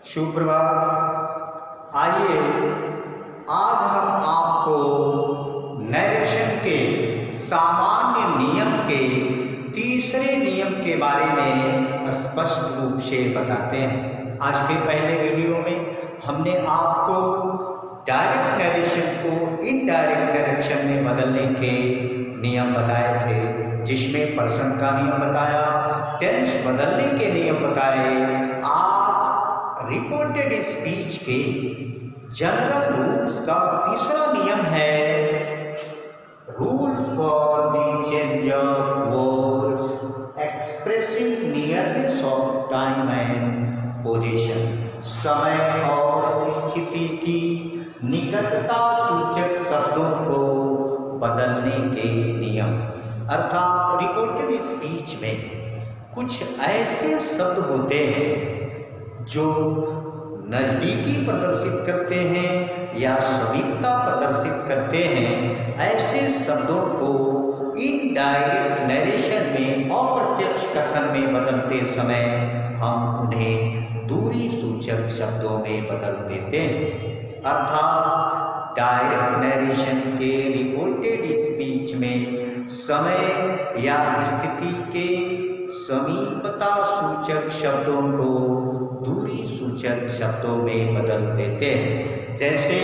सुप्रभात। आइए आज हम आपको नरेशन के सामान्य नियम के तीसरे नियम के बारे में स्पष्ट रूप से बताते हैं। आज के पहले वीडियो में हमने आपको डायरेक्ट नरेशन को इनडायरेक्ट नरेशन में बदलने के नियम बताए थे, जिसमें पर्सन का नियम बताया, टेंस बदलने के नियम बताए। आज रिपोर्टेड स्पीच के जनरल रूल्स का तीसरा नियम है rules for the change of words expressing nearness of time and position. समय और स्थिति की निकटता सूचक शब्दों को बदलने के नियम। अर्थात रिपोर्टेड स्पीच में कुछ ऐसे शब्द होते हैं जो नज़दीकी प्रदर्शित करते हैं या समीपता प्रदर्शित करते हैं। ऐसे शब्दों को इनडायरेक्ट नरेशन में अप्रत्यक्ष कथन में बदलते समय हम उन्हें दूरी सूचक शब्दों में बदल देते हैं। अर्थात डायरेक्ट नरेशन के रिपोर्टेड स्पीच में समय या स्थिति के समीपता सूचक शब्दों को दूरी सूचक शब्दों में बदल देते हैं। जैसे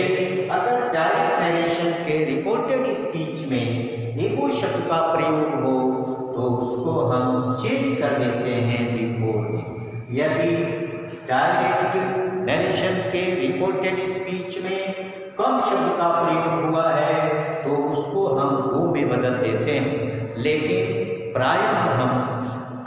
अगर डायरेक्ट नरेशन के रिपोर्टेड स्पीच में एगो शब्द का प्रयोग हो तो उसको हम चेंज कर देते हैं बिफोर। यदि डायरेक्ट नरेशन के रिपोर्टेड स्पीच में कम शब्द का प्रयोग हुआ है तो उसको हम गो में बदल देते हैं, लेकिन प्रायः हम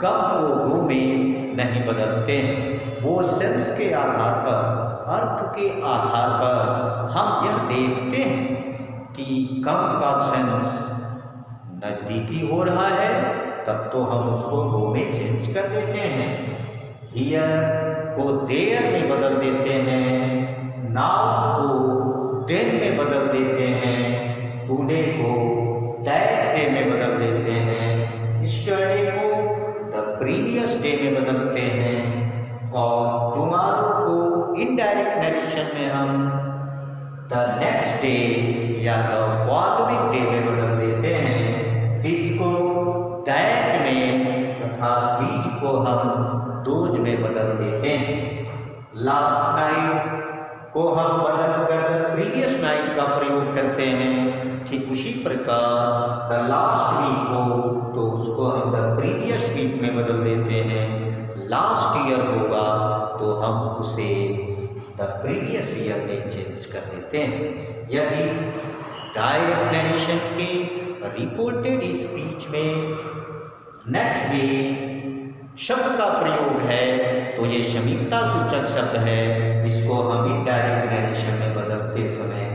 कम को गो में नहीं बदलते हैं। वो सेंस के आधार पर, अर्थ के आधार पर हम यह देखते हैं कि कम का सेंस नज़दीकी हो रहा है, तब तो हम उसको गो में चेंज कर देते हैं। हियर को देयर में बदल देते हैं, नाउ को देन में बदल देते हैं, टुडे को दैट डे में बदल देते हैं, यस्टरडे को द प्रीवियस डे में बदलते हैं, और टुमारो को इनडायरेक्ट नरेशन में हम द नेक्स्ट डे या द फॉलोइंग डे में बदल देते हैं। दिस को दैट में तथा दीज को हम दोज में बदल देते हैं। लास्ट नाइट को हम बदलकर प्रीवियस नाइट का प्रयोग करते हैं। ठीक उसी प्रकार द लास्ट वीक हो तो उसको हम द प्रीवियस वीक में बदल देते हैं। लास्ट ईयर होगा तो हम उसे द प्रीवियस ईयर में चेंज कर देते हैं। यदि डायरेक्ट नरेशन के रिपोर्टेड स्पीच में नेक्स्ट डे शब्द का प्रयोग है तो ये समीपता सूचक शब्द है, इसको हम इनडायरेक्ट नरेशन में बदलते समय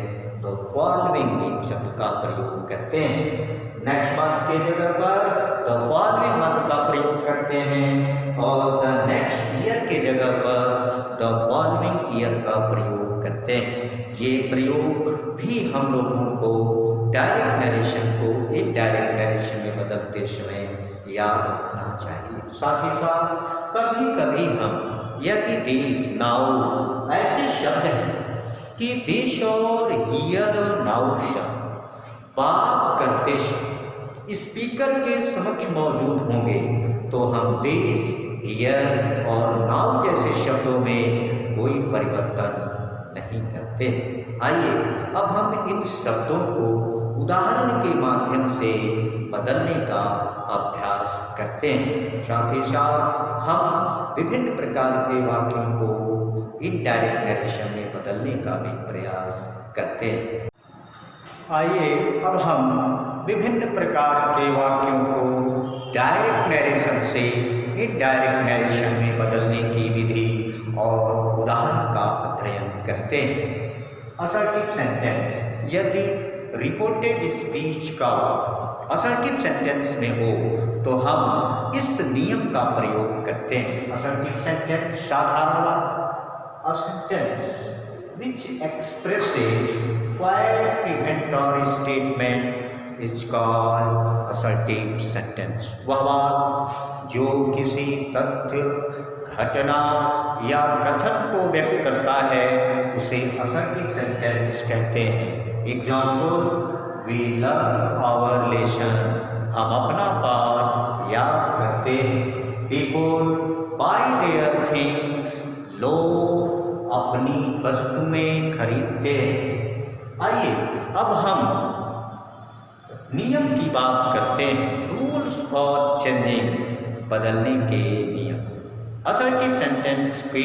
तो फॉलोइंग वीक शब्द का प्रयोग करते हैं। नेक्स्ट मंथ के जगह पर द फॉलोइंग मंथ का प्रयोग करते हैं और द नेक्स्ट ईयर के जगह पर द फॉलोइंग ईयर का प्रयोग करते हैं। ये प्रयोग भी हम लोगों को डायरेक्ट नरेशन को इनडायरेक्ट नरेशन में बदलते समय याद रखना चाहिए। साथ ही साथ कभी कभी हम यदि दिस नाउ ऐसे शब्द हैं कि दिस और हियर और नाउ शब्द बात करते समय स्पीकर के समक्ष मौजूद होंगे तो हम दिस, हियर और नाउ जैसे शब्दों में कोई परिवर्तन नहीं करते। आइए अब हम इन शब्दों को उदाहरण के माध्यम से बदलने का अभ्यास करते हैं। साथ ही साथ हम विभिन्न प्रकार के वाक्यों को इनडायरेक्ट नरेशन में बदलने का भी प्रयास करते हैं। आइए अब हम विभिन्न प्रकार के वाक्यों को डायरेक्ट नरेशन से इनडायरेक्ट नरेशन में बदलने की विधि और उदाहरण का अध्ययन करते हैं। असर्टिव सेंटेंस, यदि रिपोर्टेड स्पीच का असर्टिव सेंटेंस में हो तो हम इस नियम का प्रयोग करते हैं। असर्टिव सेंटेंस साधारण a sentence which expresses fact, event or statement is called assertive sentence। वह वाक्य जो किसी तथ्य, घटना या कथन को व्यक्त करता है उसे असर्टिव सेंटेंस कहते हैं। Example, we learn our lesson, हम अपना पाठ याद करते हैं। पीपल बाय देयर थिंग्स, लोग अपनी वस्तुएं खरीदते हैं। आइए अब हम नियम की बात करते हैं। रूल्स फॉर चेंजिंग, बदलने के नियम। असर्टिव सेंटेंस के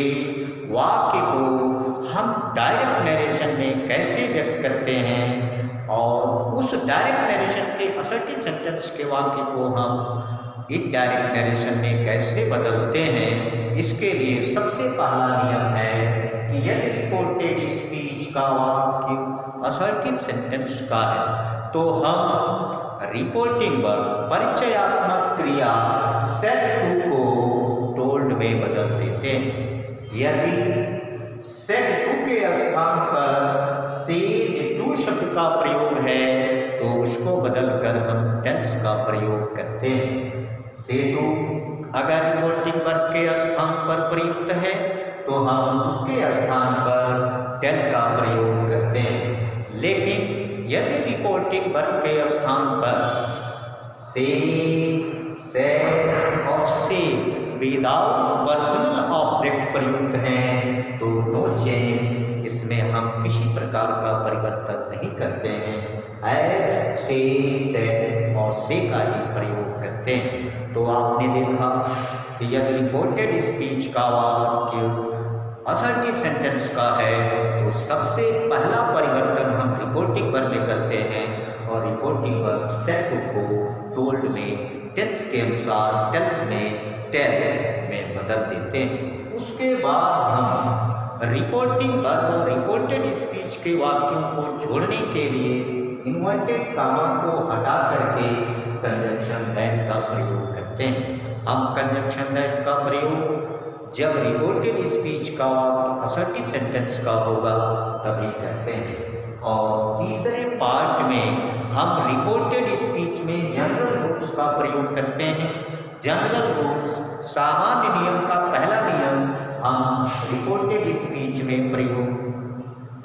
वाक्य को हम डायरेक्ट नरेशन में कैसे व्यक्त करते हैं और उस डायरेक्ट नरेशन के असर्टिव सेंटेंस के वाक्य को हम इनडायरेक्ट नरेशन में कैसे बदलते हैं, इसके लिए सबसे पहला नियम है कि यदि रिपोर्टेड स्पीच का वाक्य असर्टिव सेंटेंस का है तो हम रिपोर्टिंग वर्ब परिचयात्मक क्रिया सेड टू को टोल्ड में बदल देते हैं। यदि सेड टू के स्थान पर सेड टू शब्द का प्रयोग है तो उसको बदलकर हम टेंस का प्रयोग करते हैं। सेड टू अगर रिपोर्टिंग वर्ब के स्थान पर प्रयुक्त है तो हम उसके स्थान पर टेन का प्रयोग करते हैं। लेकिन यदि रिपोर्टिंग वर्ब के स्थान पर से और से विदाउट पर्सनल ऑब्जेक्ट प्रयुक्त हैं तो नो चेंज, इसमें हम किसी प्रकार का परिवर्तन नहीं करते हैं। एज, से और से का ही प्रयोग करते हैं। तो आपने देखा कि यदि रिपोर्टेड स्पीच का वाक्य असर्टिव सेंटेंस का है तो सबसे पहला परिवर्तन हम रिपोर्टिंग वर्ब में करते हैं और रिपोर्टिंग वर्ब सेड टू को टोल्ड में टेंस के अनुसार टेंस में टेल में बदल देते हैं। उसके बाद हम रिपोर्टिंग वर्ब और रिपोर्टेड स्पीच के वाक्यों को जोड़ने के लिए इन्वर्टेड कामा को हटा करके कंजंक्शन दैट का प्रयोग करते हैं। हम कंजंक्शन दैट का प्रयोग जब रिपोर्टेड स्पीच का वाक्य असर्टिव सेंटेंस का होगा तभी करते हैं। और तीसरे पार्ट में हम रिपोर्टेड स्पीच में जनरल रूल्स का प्रयोग करते हैं। जनरल रूल्स, सामान्य नियम का पहला नियम हम रिपोर्टेड स्पीच में प्रयोग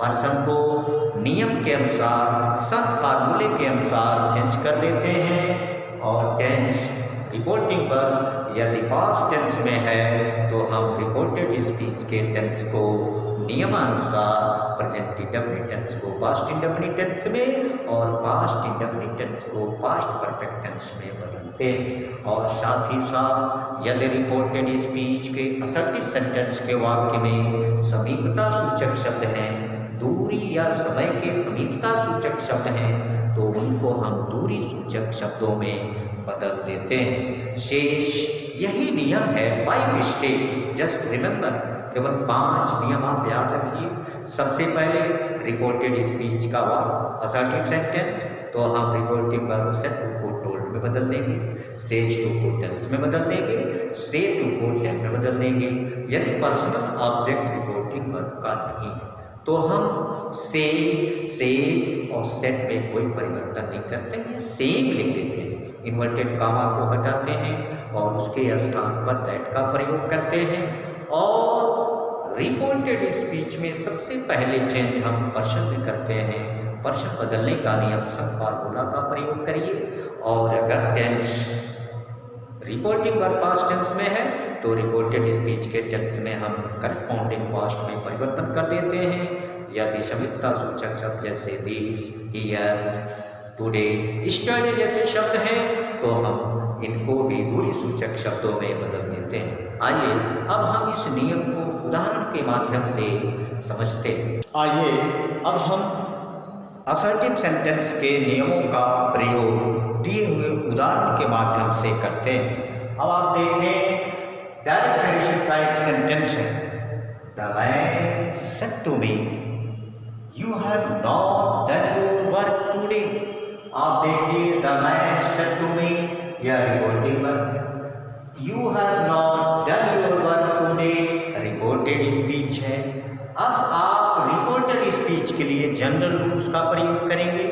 पर्सन को नियम के अनुसार, सब फार्मूले के अनुसार चेंज कर देते हैं। और टेंस, रिपोर्टिंग पर यदि पास्ट टेंस में है तो हम रिपोर्टेड स्पीच के टेंस को नियमानुसार प्रेजेंट इंडेफिनिट टेंस को पास्ट इंडेफिनिट टेंस में और पास्ट इंडेफिनिट टेंस को पास्ट परफेक्ट टेंस में बदलते हैं। और साथ ही साथ यदि रिपोर्टेड स्पीच के असर्टिव सेंटेंस के वाक्य में समीपता सूचक शब्द हैं, दूरी या समय के समीपता सूचक शब्द हैं तो उनको हम दूरी सूचक शब्दों में बदल देते हैं। शेष यही नियम है। 5 स्टेप, जस्ट रिमेंबर, केवल 5 नियम आप याद रखिए। सबसे पहले रिपोर्टेड स्पीच का वाक्य असर्टिव सेंटेंस तो हम रिपोर्टिंग वर्ब सेड टू को टोल्ड में बदल देंगे, सेज टू को टेंस में बदल देंगे, से टू को टेन में बदल देंगे। यदि पर्सनल ऑब्जेक्ट रिपोर्टिंग वर्ब का नहीं तो हम से, सेज और सेट में कोई परिवर्तन नहीं करते हैं, सेम लिख देते हैं। इन्वर्टेड कामा को हटाते हैं और उसके स्थान पर दैट का प्रयोग करते हैं। और रिपोर्टेड स्पीच में सबसे पहले चेंज हम पर्सन में करते हैं। पर्सन बदलने का नियम सब फार्मूला का प्रयोग करिए। और अगर tense reporting verb past tense में है तो रिपोर्टेड स्पीच के टेंस में हम करस्पॉन्डिंग पास्ट में परिवर्तन कर देते हैं। यदि समीपता सूचक शब्द जैसे दिस, हियर, टुडे, स्टरडे जैसे शब्द हैं तो हम इनको भी दूरी सूचक शब्दों में बदल देते हैं। आइए अब हम इस नियम को उदाहरण के माध्यम से समझते हैं। आइए अब हम असर्टिव सेंटेंस के नियमों का प्रयोग दिए हुए उदाहरण के माध्यम से करते हैं। अब आप देखें, डायरेक्ट नरेशन का एक सेंटेंस है, the man said to me you have not done your work today. आप देखिए, the man said to me, यह reporting verb, you have not done your work today reported speech है। अब आप reported speech के लिए general rules का प्रयोग करेंगे।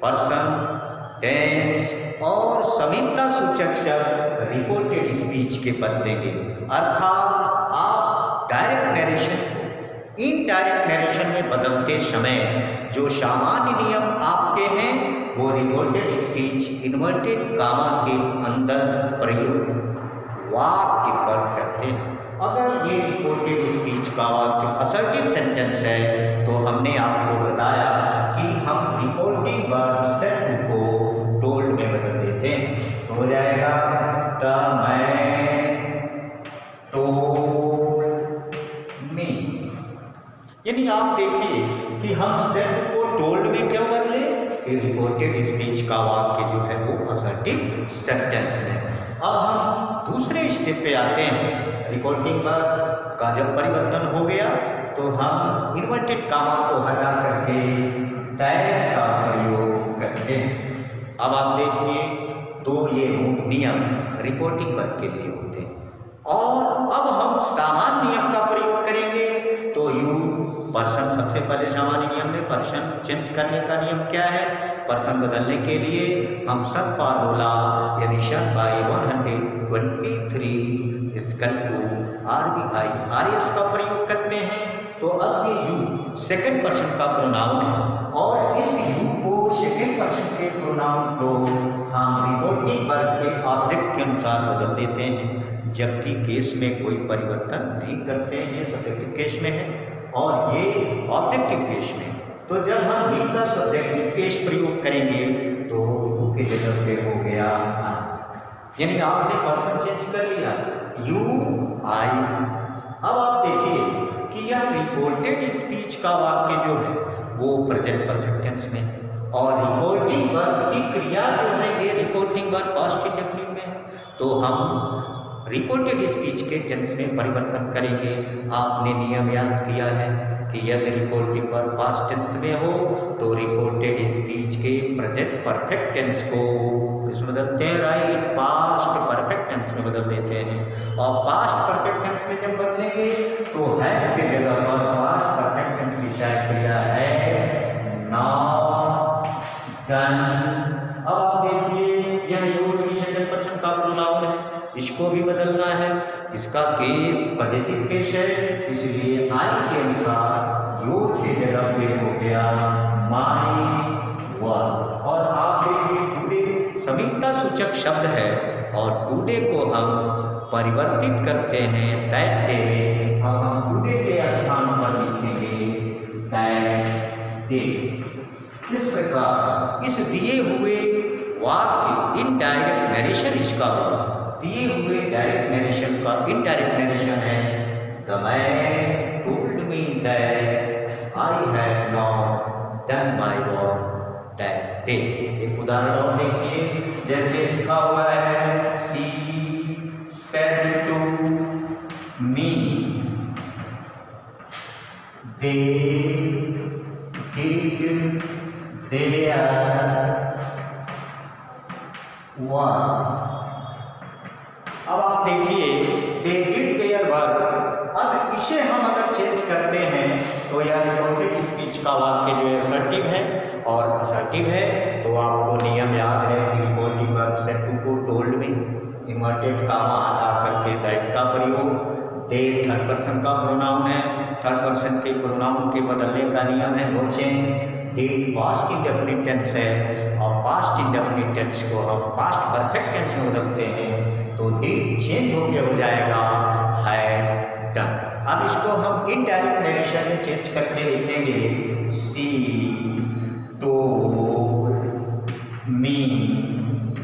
पर्सन, टेंस और समीपता सूचक शब्द रिपोर्टेड स्पीच के बदलेंगे। अर्थात इनडायरेक्ट नरेशन में बदलते समय जो सामान्य नियम आपके हैं वो रिपोर्टेड स्पीच इन्वर्टेड कामा के अंदर प्रयुक्त वाक्य पर करते हैं। अगर ये रिपोर्टेड स्पीच का वाक्य असर्टिव सेंटेंस है तो हमने आपको बताया कि हम रिपोर्टिंग वर्ब सेड को टोल्ड में बदल देते हैं, तो हो जाएगा द मैन टोल्ड मी। यानी आप देखिए कि हम सेड को टोल्ड में क्यों बदले कि रिपोर्टेड स्पीच का वाक्य जो है वो असर्टिव सेंटेंस है। अब हम दूसरे स्टेप पे आते हैं। रिपोर्टिंग वर्ब का जब परिवर्तन हो गया तो हम इन्वर्टेड कामा को हटा करके दैट का प्रयोग करते हैं। अब आप देखिए तो ये नियम रिपोर्टिंग वर्ब के लिए होते हैं और अब हम सामान्य नियम का प्रयोग करेंगे तो यू पर्सन, सबसे पहले सामान्य नियम में पर्सन चेंज करने का नियम क्या है? पर्सन बदलने के लिए हम सब फार्मूला यानी शन बाई 123 इसकल टू RBI का प्रयोग करते हैं। तो अब ये यू सेकंड पर्सन का प्रोनाउन है और इस यू को सेकंड पर्सन के प्रोनाउन को हम रिपोर्टिंग वर्ब के ऑब्जेक्ट के अनुसार बदल देते हैं, जबकि केस में कोई परिवर्तन नहीं करते हैं। ये सब्जेक्टिव केस में है और ये ऑब्जेक्टिव केस में। तो जब हम बी का सब्जेक्टिव केस प्रयोग करेंगे तो यू के जगह पे हो गया आई, यानी आपने पर्सन चेंज कर लिया यू आई। अब आप देखिए कि यह रिपोर्टेड स्पीच का वाक्य जो है वो प्रेजेंट परफेक्ट टेंस में और रिपोर्टिंग वर्ब की क्रिया जो है ये रिपोर्टिंग वर्ब पास्ट इंडेफिनिट में है। तो हम रिपोर्टेड स्पीच के टेंस में परिवर्तन करेंगे। आपने नियम याद किया है कि यदि रिपोर्टिंग वर्ब पास्ट टेंस में हो तो रिपोर्टेड स्पीच के प्रेजेंट परफेक्ट टेंस को इसमें बदलते हैं, राइट पास्ट परफेक्ट टेंस में बदल देते हैं। और पास्ट परफेक्ट टेंस में जब बदलेंगे तो है के जगह पर पास्ट परफेक्ट टेंस की शायद क्रिया है नॉट डन। अब आप देखिए यह यू सेकंड पर्सन का प्रोनाउन है, इसको भी बदलना है। इसका केस पॉजिटिव केस है, इसलिए आई के अनुसार यू की जगह पे हो गया माई वर्क। और आप देखिए टुडे समीपता सूचक शब्द है और टुडे को हम परिवर्तित करते हैं दैट डे में। अब हम टुडे के स्थान पर लिखेंगे दैट डे। इस प्रकार इस दिए हुए वाक्य इनडायरेक्ट नरेशन इसका होगा। दिए हुए डायरेक्ट नरेशन का इनडायरेक्ट नरेशन है the man told me that I had not done my work that day. एक उदाहरण और देखिए, जैसे लिखा हुआ है she said to me they did their work. अब आप देखिए दे डिड देयर वर्क। अब इसे हम अगर चेंज करते हैं तो यह रिपोर्टेड स्पीच का वाक्य जो है असर्टिव है और असर्टिव है तो आपको नियम याद है कि रिपोर्टिंग वर्ब से टू को टोल्ड में इन्वर्टेड कामा हटा करके दैट का प्रयोग। दे थर्ड पर्सन का प्रोनाउन है, थर्ड पर्सन के प्रोनाउन के बदलने का नियम है no change. Did past indefinite tense है और पास्ट इंडेफिनिट टेंस को हम पास्ट परफेक्ट टेंस में बदलते हैं तो डिड चेंज हो जाएगा हैड डन। अब इसको हम इनडायरेक्ट नरेशन में चेंज करके लिखेंगे सी told me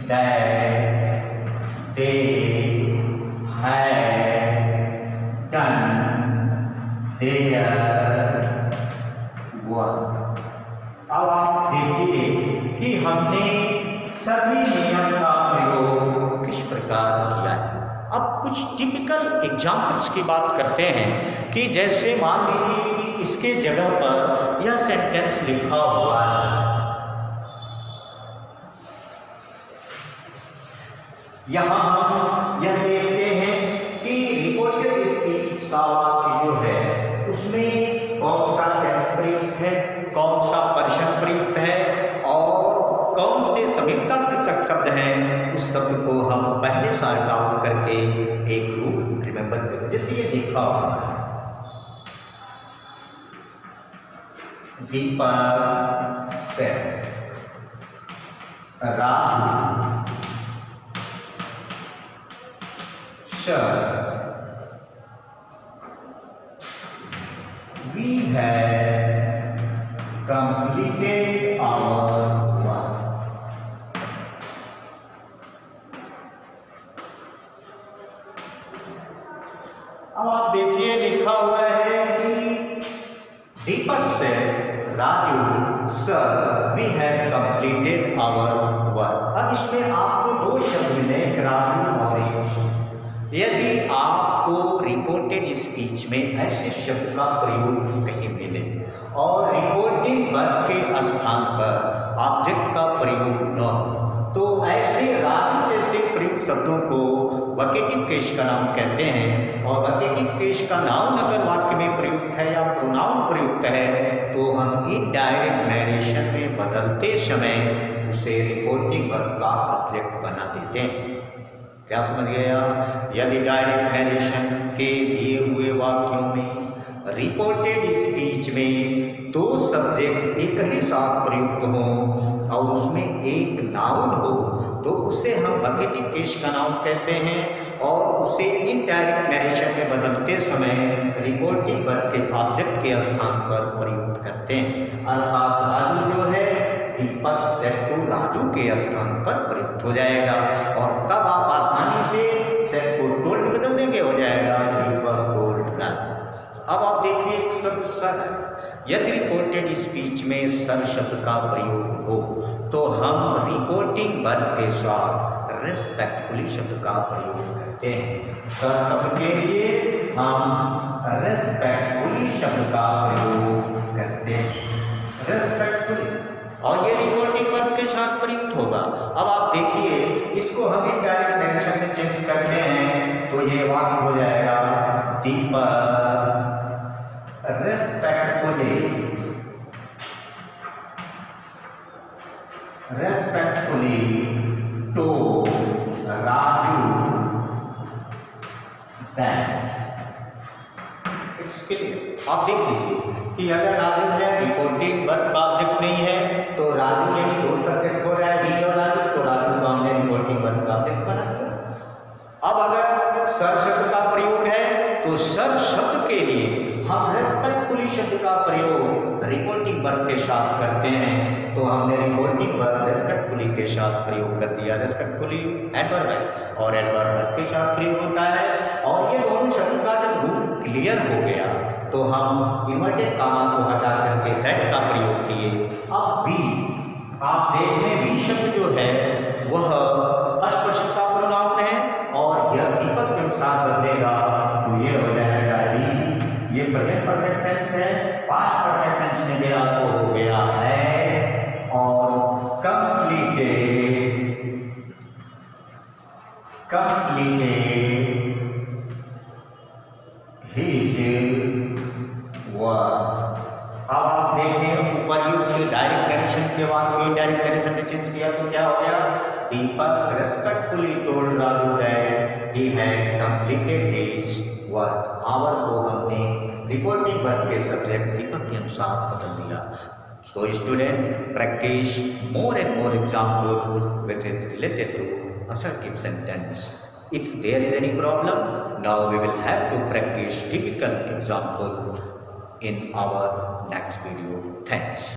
that they had done there work. अब आप देखिए कि हमने सभी नियम का प्रयोग किस प्रकार किया है। अब कुछ टिपिकल एग्जाम्पल्स की बात करते हैं कि जैसे मान लीजिए कि इसके जगह पर यह सेंटेंस लिखा हुआ है, यहाँ हम यह देखते हैं कि रिपोर्टेड स्पीच का वाक्य जो है उसमें कौन सा टेंस प्रयुक्त है, कौन सा पर्सन प्रयुक्त है और कौन से समीपता सूचक शब्द हैं। उस शब्द को हम पहले सॉर्ट आउट करके एक रूप रिमेंबर करें। जैसे ये लिखा हुआ है दीपक said, Raju said, we have completed our work. अब आप देखिए लिखा हुआ है कि दीपक से Raju sir we have completed our work. अब इसमें आपको दो शब्द मिले, राजू और एक। यदि आपको रिपोर्टेड स्पीच में ऐसे शब्द का प्रयोग कहीं मिले और रिपोर्टिंग वर्ब के स्थान पर ऑब्जेक्ट का प्रयोग न हो तो ऐसे राजू जैसे प्रयुक्त शब्दों को वकेटिव केस का नाउन कहते हैं। और वकेटिव केस का नाउन अगर वाक्य में प्रयुक्त है या प्रोनाउन प्रयुक्त है तो हम इनडायरेक्ट नरेशन में बदलते समय उसे रिपोर्टिंग वर्ब का ऑब्जेक्ट बना देते हैं। क्या समझ गए आप? यदि डायरेक्ट नरेशन के दिए हुए वाक्यों में रिपोर्टेड स्पीच में दो सब्जेक्ट एक ही साथ प्रयुक्त हों और उसमें एक नाउन हो तो उसे हम वकेटिव केस का नाउन कहते हैं और उसे इनडायरेक्ट नरेशन में बदलते समय रिपोर्टिंग वर्ब के ऑब्जेक्ट के स्थान पर प्रयुक्त करते हैं। अर्थात राजू जो है दीपक सेट को राजू के स्थान पर प्रयुक्त हो जाएगा और तब आप आसानी से सेट को टोल्ड में बदल देंगे, हो जाएगा दीपक टोल्ड राजू। अब आप देखिए एक शब्द सर, यदि रिपोर्टेड स्पीच में सर शब्द का प्रयोग हो तो हम रिपोर्टिंग वर्ब के साथ रेस्पेक्टफुली शब्द का प्रयोग करते हैं। सर शब्द के लिए हम रेस्पेक्टफुली शब्द का प्रयोग करते हैं, रेस्पेक्टफुली, और ये रिपोर्टिंग वर्ब के साथ प्रयुक्त होगा। अब आप देखिए इसको हम इनडायरेक्ट नरेशन में चेंज करते हैं तो ये वाक्य हो जाएगा दीपक respectfully told Raju that it's clear। आप देख लीजिए कि अगर राजू है रिपोर्टिंग वर्ब का ऑब्जेक्ट नहीं है तो राजू यानी दो सब्जेक्ट हो रहा है वी और राजू, तो राजू का हमने रिपोर्टिंग वर्ब का ऑब्जेक्ट बना दिया। अब अगर सर शब्द का प्रयोग है तो सर शब्द के लिए हम रेस्पेक्टफुली शब्द का प्रयोग रिपोर्टिंग वर्ब के साथ करते हैं तो हमने रिपोर्टिंग वर्ब रेस्पेक्टफुली के साथ प्रयोग कर दिया। रेस्पेक्टफुली एडवर्ब है और एडवर्ब के साथ प्रयोग होता है और ये दोनों शब्द का जब रूल क्लियर हो गया तो हम इन्वर्टेड कॉमा को हटा करके दैट का प्रयोग किए। अब बी आप देख लें, बी शब्द जो है वह फर्स्ट पर्सन का प्रोनाउन है और यह दीपक के अनुसार बदलेगा तो ये हो जाएगा री। ये प्रेजेंट परफेक्ट टेंस है, पास्ट परफेक्ट टेंस में गया तो हो गया है और कंप्लीटेड हिज वर्क। अब आप देखें उपर्युक्त डायरेक्ट नरेशन के वाक्य डायरेक्ट नरेशन में चेंज किया तो क्या हो गया? Deepak respectfully told Raju that he had completed his work. आवर को हमने रिपोर्टिंग वर्ब के सब्जेक्ट दीपक के अनुसार बदल दिया। So student, practice more and more example which is related to assertive sentence. If there is any problem, now we will have to practice typical example in our next video. Thanks.